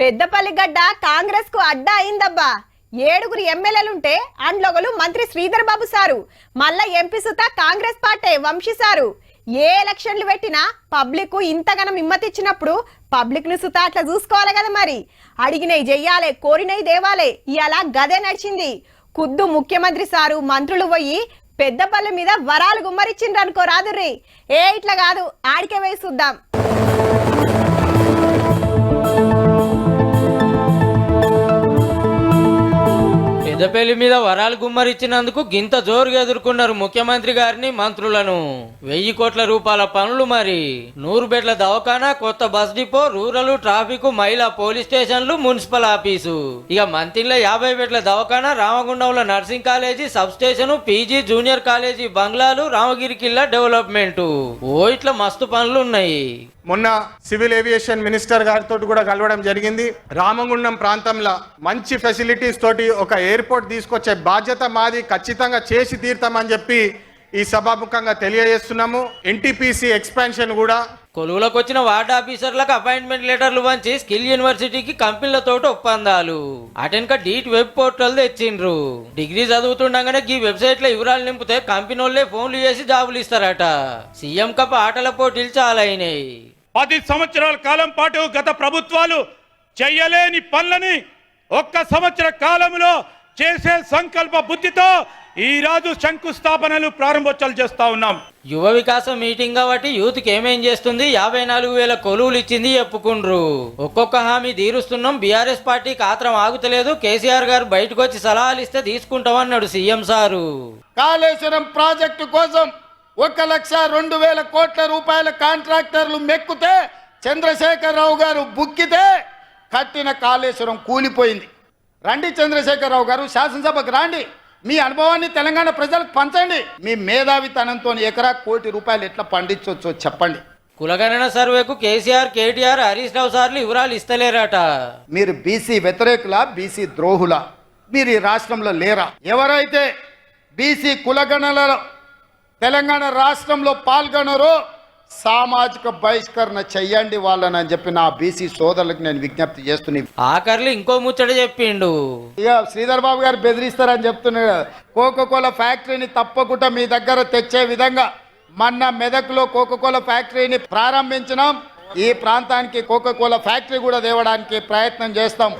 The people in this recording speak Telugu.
పెద్దపల్లి గడ్డ కాంగ్రెస్ కు అడ్డా అయిందబ్బా. 7 ఎమ్మెల్యేలుంటే అండ్లొగలు మంత్రి శ్రీధర్ బాబు సారు, మళ్ళా ఎంపీ సుత కాంగ్రెస్ పార్టీ వంశీ సారు. ఏ ఎలక్షన్లు పెట్టినా పబ్లిక్ ఇంతగానం హిమ్మతిచ్చినప్పుడు పబ్లిక్ ను సుత అట్లా చూసుకోవాలి కదా. మరి అడిగినవి చెయ్యాలే, కోరినవి దేవాలే. ఇవాళ గదే నడిచింది. ఖుద్దు ముఖ్యమంత్రి సారు మంత్రులు పోయి పెద్దపల్లి మీద వరాలు గుమ్మరిచ్చిండ్రు అనుకో రాదుర్రి. ఇట్లా కాదు, ఆడికే వేసి చూద్దాం. పెద్దపల్లి మీద వరాలు గుమ్మరిచ్చినందుకు గింత జోరుగా ఎదుర్కొన్నారు ముఖ్యమంత్రి గారిని, మంత్రులను. 1000 కోట్ల రూపాయల పనులు, మరి 100 బెడ్ల దవాఖానా, కొత్త బస్ డిపో, రూరల్ ట్రాఫిక్, మహిళా పోలీస్ స్టేషన్లు, మున్సిపల్ ఆఫీసు. ఇక మంతిలో 50 బెడ్ల దవాఖానా, రామగుండంలో nursing college, sub station, PG junior college బంగ్లాలు, రామగిరి కిల్లా డెవలప్మెంట్. ఇట్లా మస్తు పనులు ఉన్నాయి. మొన్న సివిల్ ఏవియేషన్ మినిస్టర్ గారితో కూడా కలవడం జరిగింది. రామగుండం ప్రాంతంలో మంచి ఫెసిలిటీస్ తోటి ఒక ఎయిర్పోర్ట్ తీసుకొచ్చే బాధ్యత మాది, ఖచ్చితంగా చేసి తీరుతామని చెప్పి ఈ సభాముఖంగా తెలియజేస్తున్నాము. ఎన్టీపీసీ ఎక్స్పాన్షన్ కూడా కొలువులకు వచ్చిన వార్డ్ ఆఫీసర్లకు అపాయింట్మెంట్ లెటర్లు పంచి స్కిల్ యూనివర్సిటీకి కంపెనీలతో ఒప్పందాలు. అటెన్క డీట్ వెబ్ పోర్టల్ తెచ్చిండ్రు. డిగ్రీ చదువుతుండగానే ఈ వెబ్సైట్ లో వివరాలు నింపితే కంపెనీ వాళ్ళే ఫోన్లు చేసి జాబులు ఇస్తారట. సీఎం కప్ ఆటల పోటీలు చాలా అయినాయి. 10 సంవత్సరాల కాలం పాటు గత ప్రభుత్వాలు చెయ్యలేని పనులని ఒక్క సంవత్సర కాలంలో చేసే సంకల్ప బుద్ధితో ఈ రోజు శంకుస్థాపనలు ప్రారంభోత్సవాలు చేస్తా ఉన్నాం. యువ వికాసం మీటింగ్ కాబట్టి యూత్ కి ఏమేం చేస్తుంది, 54,000 కొలువులు ఇచ్చింది చెప్పుకుండ్రు. ఒక్కొక్క హామీ తీరుస్తున్నాం. బీఆర్ఎస్ పార్టీకి ఆత్రం ఆగుతలేదు. కేసీఆర్ గారు బయటకు వచ్చి సలహాలు ఇస్తే తీసుకుంటామన్నాడు సీఎం సారు. కాళేశ్వరం ప్రాజెక్టు కోసం 1,02,000 కోట్ల రూపాయల కాంట్రాక్టర్లు మెక్కుతే, చంద్రశేఖరరావు గారు బుక్కితే కట్టిన కాళేశ్వరం కూలిపోయింది. రండి చంద్రశేఖరరావు గారు, శాసనసభకు రాండి, మీ అనుభవాన్ని తెలంగాణ ప్రజలకు పంచండి. మీ మేధావితనంతో ఎకరా ₹1,00,00,000 ఎట్లా పండించవచ్చో చెప్పండి. కులగణన సర్వేకు కేసీఆర్, కేటీఆర్, హరీష్ రావు సార్లు వివరాలు ఇస్తలేరట. మీరు బీసీ వ్యతిరేకులా, బీసీ ద్రోహులా? మీరు ఈ రాష్ట్రంలో లేరా? ఎవరైతే బీసీ కులగణనలో తెలంగాణ రాష్ట్రంలో పాల్గొనరో సామాజిక బహిష్కరణ చెయ్యండి వాళ్ళని అని చెప్పి నా బీసీ సోదరులకు నేను విజ్ఞప్తి చేస్తున్నా. ఆఖర్లు ఇంకో ముచ్చట చెప్పిండు. ఇక శ్రీధర్ బాబు గారు బెదిరిస్తారని చెప్తున్నాడు. కోకోకోలా ఫ్యాక్టరీని తప్పకుండా మీ దగ్గర తెచ్చే విధంగా మొన్న మెదక్లో కోకోకోలా ఫ్యాక్టరీని ప్రారంభించినాం. ఈ ప్రాంతానికి కోకోకోలా ఫ్యాక్టరీ కూడా తేవడానికి ప్రయత్నం చేస్తాం.